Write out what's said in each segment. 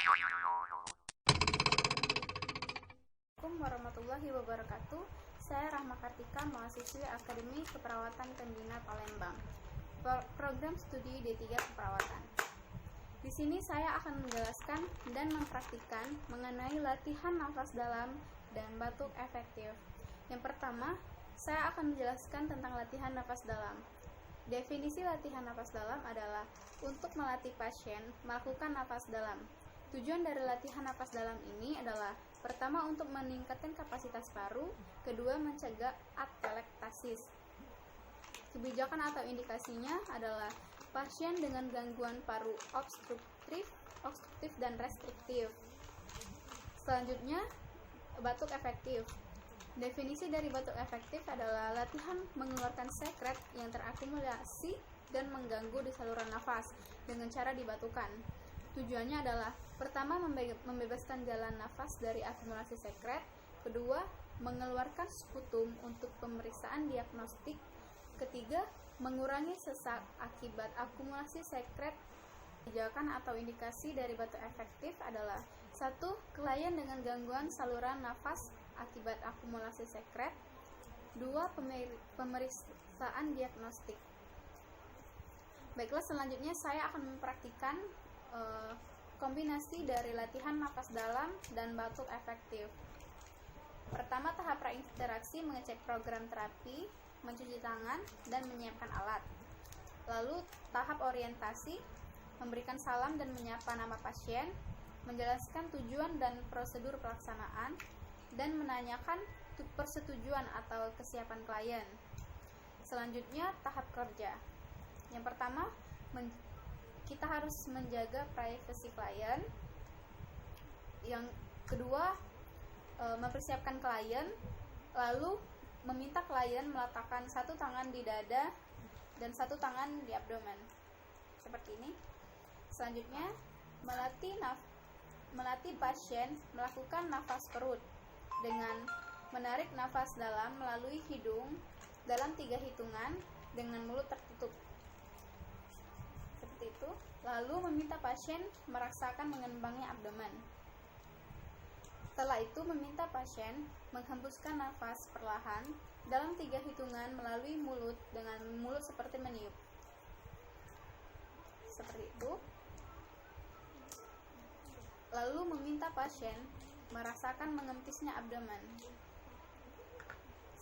Assalamualaikum warahmatullahi wabarakatuh. Saya Rahma Kartika, mahasiswi Akademi Keperawatan Kendina Palembang, program studi D3 Keperawatan. Di sini saya akan menjelaskan dan mempraktikkan mengenai latihan nafas dalam dan batuk efektif. Yang pertama, saya akan menjelaskan tentang latihan nafas dalam. Definisi latihan nafas dalam adalah untuk melatih pasien melakukan nafas dalam. Tujuan dari latihan nafas dalam ini adalah pertama untuk meningkatkan kapasitas paru, kedua mencegah atelektasis. Kebijakan atau indikasinya adalah pasien dengan gangguan paru obstruktif dan restriktif. Selanjutnya, batuk efektif. Definisi dari batuk efektif adalah latihan mengeluarkan sekret yang terakumulasi dan mengganggu di saluran nafas dengan cara dibatukan. Tujuannya adalah pertama membebaskan jalan nafas dari akumulasi sekret, kedua mengeluarkan sputum untuk pemeriksaan diagnostik, ketiga mengurangi sesak akibat akumulasi sekret. Kebijakan atau indikasi dari batuk efektif adalah 1. Klien dengan gangguan saluran nafas akibat akumulasi sekret, 2. Pemeriksaan diagnostik. Baiklah, selanjutnya saya akan mempraktikkan kombinasi dari latihan nafas dalam dan batuk efektif. Pertama, tahap prainteraksi mengecek program terapi, mencuci tangan, dan menyiapkan alat. Lalu, tahap orientasi memberikan salam dan menyapa nama pasien, menjelaskan tujuan dan prosedur pelaksanaan, dan menanyakan persetujuan atau kesiapan klien. Selanjutnya, tahap kerja. Yang pertama, kita harus menjaga privasi klien. Yang kedua, mempersiapkan klien, lalu meminta klien meletakkan satu tangan di dada dan satu tangan di abdomen seperti ini. Selanjutnya, melatih pasien melakukan nafas perut dengan menarik nafas dalam melalui hidung dalam 3 hitungan dengan mulut tertutup seperti itu. Lalu meminta pasien merasakan mengembangnya abdomen. Setelah itu meminta pasien menghembuskan nafas perlahan dalam 3 hitungan melalui mulut dengan mulut seperti meniup. Seperti itu. Lalu meminta pasien merasakan mengempisnya abdomen.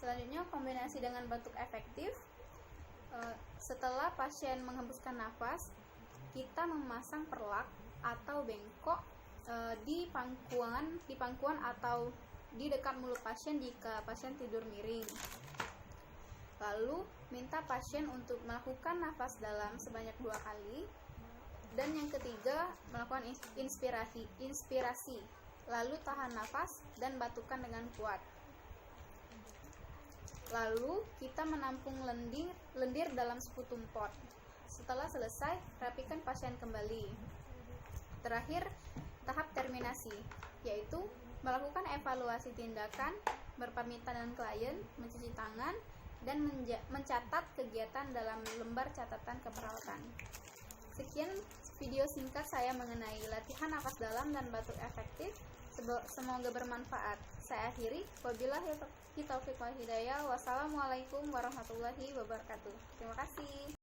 Selanjutnya, kombinasi dengan batuk efektif. Setelah pasien menghembuskan nafas, kita memasang perlak atau bengkok di pangkuan atau di dekat mulut pasien jika pasien tidur miring. Lalu minta pasien untuk melakukan nafas dalam sebanyak 2 kali. Dan yang ketiga, melakukan inspirasi, lalu tahan nafas dan batukan dengan kuat. Lalu kita menampung lendir dalam sputum pot. Setelah selesai, rapikan pasien kembali. Terakhir, tahap terminasi, yaitu melakukan evaluasi tindakan, berpamitan dengan klien, mencuci tangan, dan mencatat kegiatan dalam lembar catatan keperawatan. Sekian video singkat saya mengenai latihan nafas dalam dan batuk efektif. Semoga bermanfaat. Saya akhiri. Wabillahi taufiq wal hidayah. Wassalamualaikum warahmatullahi wabarakatuh. Terima kasih.